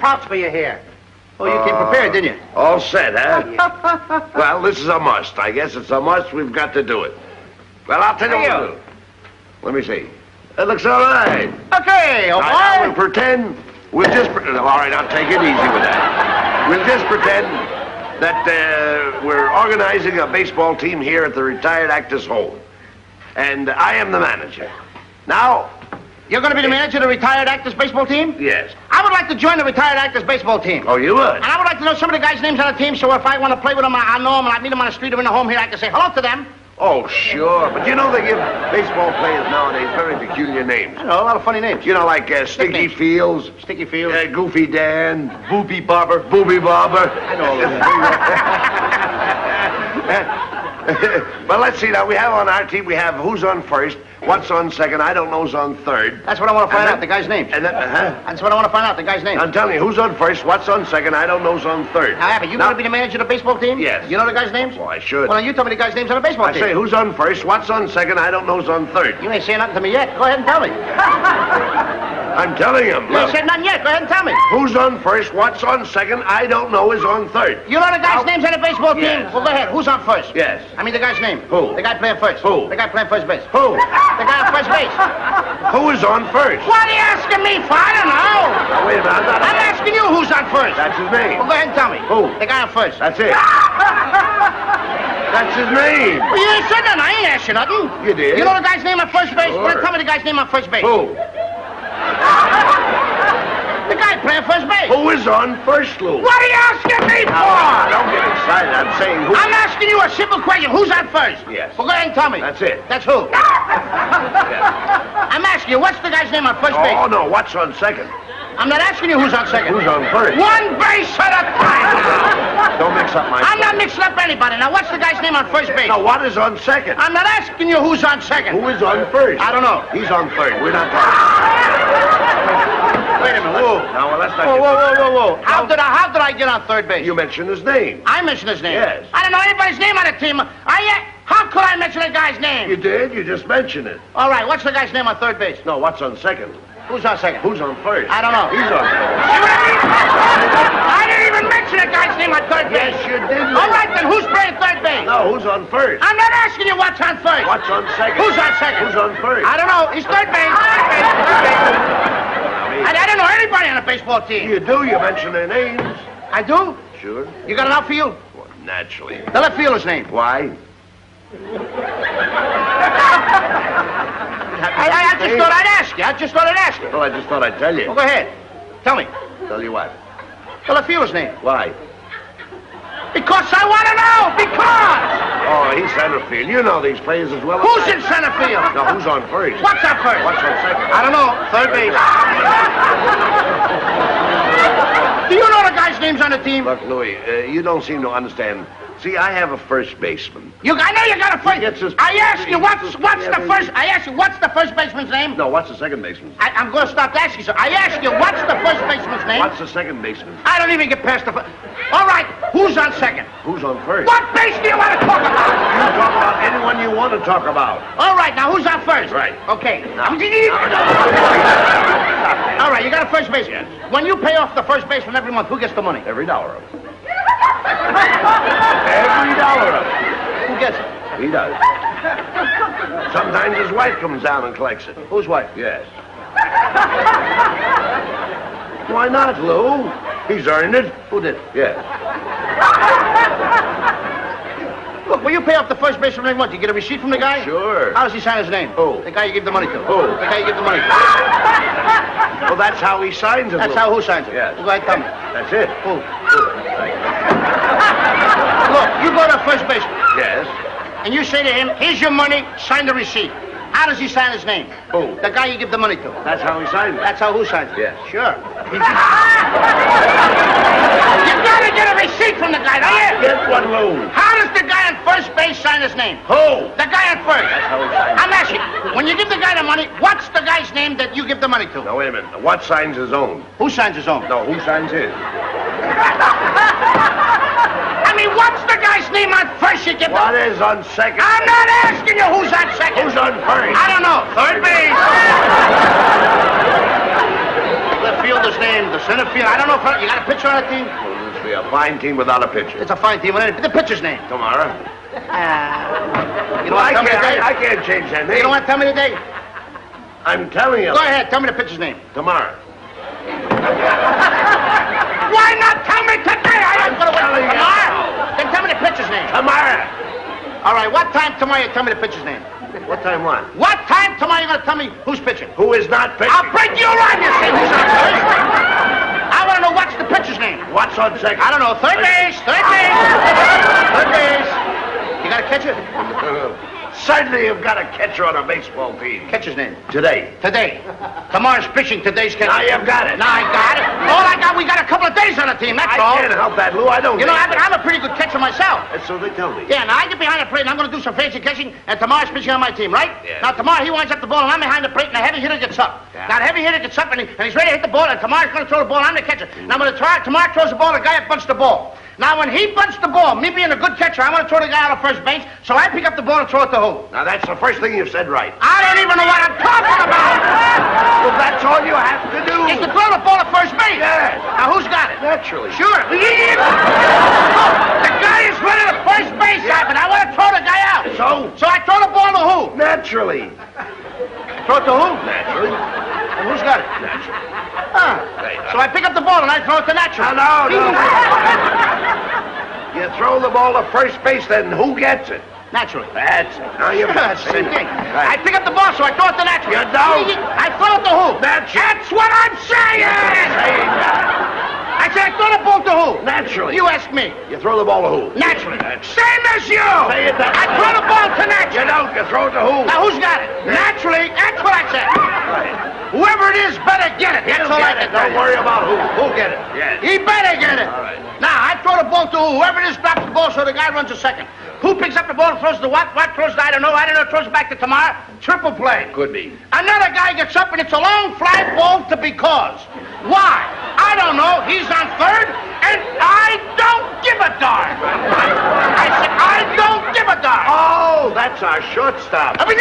parts for you here. Oh, you came prepared, didn't you? All set, huh? Well, this is a must. I guess it's a must. We've got to do it. Well, I'll tell you what we'll do. Let me see. It looks all right. Okay, old boy. Now we'll pretend. All right, I'll take it easy with that. We'll just pretend that we're organizing a baseball team here at the retired actors' home. And I am the manager. Now... You're going to be the manager of the retired actors' baseball team? Yes. I would like to join the retired actors' baseball team. Oh, you would? And I would like to know some of the guys' names on the team, so if I want to play with them, I know them, and I meet them on the street or in the home here, I can say hello to them. Oh, sure. But you know they give baseball players nowadays very peculiar names. I know, a lot of funny names. You know, like Sticky Fields. Sticky Fields. Goofy Dan. Booby Barber. Booby Barber. I know all those. But let's see now. We have on our team, we have who's on first, what's on second, I don't know's on third. That's what I want to find out, the guy's name. And then, That's what I want to find out, the guy's name. I'm telling you, who's on first, what's on second, I don't know's on third. Now, Abbott, you going to be the manager of the baseball team? Yes. You know the guy's names? Well, I should. Well, then you tell me the guy's names on the baseball team. I say, who's on first, what's on second, I don't know's on third. You ain't saying nothing to me yet. Go ahead and tell me. I'm telling him. You ain't said nothing yet. Go ahead and tell me. Who's on first, what's on second, I don't know is on third. You know the guy's names on the baseball team? Yes. Well, go ahead. Who's on first? Yes. I mean the guy's name. Who? The guy playing first. Who? The guy playing first base. Who? The guy on first base. Who is on first? What are you asking me for? I don't know. Now, wait a minute, I'm asking you who's on first. That's his name. Well, go ahead and tell me. Who? The guy on first. That's it. That's his name. Well, you ain't said nothing. I ain't asked you nothing. You did. You know the guy's name on first base? Sure. Well, tell me the guy's name on first base. Who? The guy playing first base. Who is on first, Lou? What are you asking me for? Now, don't get excited. I'm saying who... I'm asking you a simple question. Who's on first? Yes. Well, go ahead and tell me. That's it. That's who? Yes. I'm asking you, what's the guy's name on first base? Oh, no, what's on second? I'm not asking you who's on second. Who's on first? One base at a time. Don't mix up my... I'm not mixing up anybody. Now, what's the guy's name on first base? Now, what is on second? I'm not asking you who's on second. Who is on first? I don't know. He's on third. We're not talking. Wait a minute. Whoa. Now, well, let's not Whoa. How did I get on third base? You mentioned his name. I mentioned his name. Yes. I don't know anybody's name on the team. How could I mention a guy's name? You did. You just mentioned it. All right. What's the guy's name on third base? No, what's on second? Who's on second? Who's on first? I don't know. He's on first. I didn't even mention a guy's name on third base. Yes, you did. All right, then who's playing third base? No, who's on first? I'm not asking you what's on first. What's on second? Who's on second? Who's on first? I don't know. He's third base. I don't know anybody on the baseball team. You do. You mention their names. I do? Sure. You got an outfield? Well, naturally. The left fielder's name. Why? I just thought I'd ask you. I just thought I'd ask you. Well, I just thought I'd tell you. Well, go ahead. Tell me. Tell you what? The left fielder's name. Why? Because I want to know. Because. Oh, he's center field. You know these players as well as Who's I. in center field? Now, who's on first? What's on first? What's on second? I don't know. Third base. Do you know the guy's names on the team? Look, Louis, you don't seem to understand. See, I have a first baseman. I know you got a first. Gets his- I asked you what's the first. Yeah, I asked you what's the first baseman's name. No, what's the second baseman? I'm going to stop asking, sir. I asked you what's the first baseman's name. What's the second baseman? I don't even get past the. All right, who's on second? Who's on first? What base do you want to talk You about? talk about anyone you want to talk about. All right, now who's on first? Right. Okay. No. All right, you got a first baseman. Yes. When you pay off the first baseman every month, who gets the money? Every dollar of it. Every dollar of it. Who gets it? He does. Sometimes his wife comes down and collects it. Whose wife? Yes. Why not, Lou? He's earned it. Who did? Yes. Look, when you pay off the first baseman every month, you get a receipt from the guy? Sure. How does he sign his name? Who? The guy you give the money to. Who? The guy you give the money to. Well, that's how he signs it, That's Lou. how who signs it? Yes. Go ahead, tell me. That's it. Who? Look, you go to first baseman, Yes. and you say to him, here's your money, sign the receipt. How does he sign his name? Who? The guy you give the money to. That's how he signs it. That's how who signs it? Yes. Sure. You gotta get a receipt from the guy, don't you? Get one, Lou. How does the guy on first base sign his name? Who? The guy on first. That's how he signs I'm asking, when you give the guy the money, what's the guy's name that you give the money to? Now, wait a minute. What signs his own? Who signs his own? No, who signs his? I mean, what's the guy's name on first you give What the... is on second? I'm not asking you who's on second. Who's on first? I don't know. Third base. The fielder's name, the Center field. I don't know if you got a pitcher on the team. Well, this will be a fine team without a pitcher. It's a fine team. The pitcher's name. Tomorrow. You know what? I can't change that name. You don't want to tell me the day? I'm telling you. Go ahead. Tell me the pitcher's name. Tomorrow. Why not tell me today? I'm going to telling wait you. tomorrow. Then tell me the pitcher's name. Tomorrow. All right. What time tomorrow you tell me the pitcher's name? What time what? What time tomorrow you going to tell me who's pitching? Who is not pitching? I'll break you around, you say who's on first. I want to know what's the pitcher's name. What's on second? I don't know. Third base. Third base. Third base. You got a catcher? Certainly you've got a catcher on a baseball team. Catcher's name. Today. Today. Tomorrow's pitching. Today's catcher. Now you've got it. Now I got it. All I got, we got a couple of days on the team. That's all. I can't help that, Lou. I don't. You know, I'm a pretty good catcher myself. That's so they tell me. Yeah, now I get behind the plate and I'm going to do some fancy catching, and tomorrow's pitching on my team, right? Yeah. Now tomorrow he winds up the ball and I'm behind the plate and the heavy hitter gets up. Yeah. Now the heavy hitter gets up and he's ready to hit the ball, and tomorrow's going to throw the ball. I'm the catcher. Now when tomorrow throws the ball, the guy up bunts the ball. Now when he bunts the ball, me being a good catcher, I want to throw the guy out of first base, so I pick up the ball and throw it to who? Now that's the first thing you've said right. I don't even know what I'm talking about. Well, that's all you have to do. Is to throw the ball to first base. Yeah. Now who's got it? Naturally. Sure. The guy is running to first base, but I want to throw the guy out. So I throw the ball to who? Naturally. Throw it to who? Naturally. And who's got it? Naturally. So I pick up the ball and I throw it to Natural. No. You throw the ball to first base, then who gets it? Naturally. That's it. Now you've That's the same thing. Right. I pick up the ball, so I throw it to Natural. You don't. I throw it to who? That's what I'm saying! I said I throw the ball to who? Naturally. You ask me. You throw the ball to who? Naturally. That's Same as you! Say it that I throw the ball to Natural. You don't. You throw it to who? Now who's got it? Naturally. That's what I said. Right. Whoever it is better get it. That's all I Get can it. tell Don't you. worry about who. Who'll get it? Yes. He better get it. All right. Now, I throw the ball to whoever it is, drops the ball, so the guy runs a second. Who picks up the ball and throws the what? What throws the I don't know, throws it back to tomorrow? Triple play. Could be. Another guy gets up and it's a long fly ball to because. Why? I don't know. He's on third, and I don't give a darn. I said, I don't give a darn. Oh, that's our shortstop. I mean,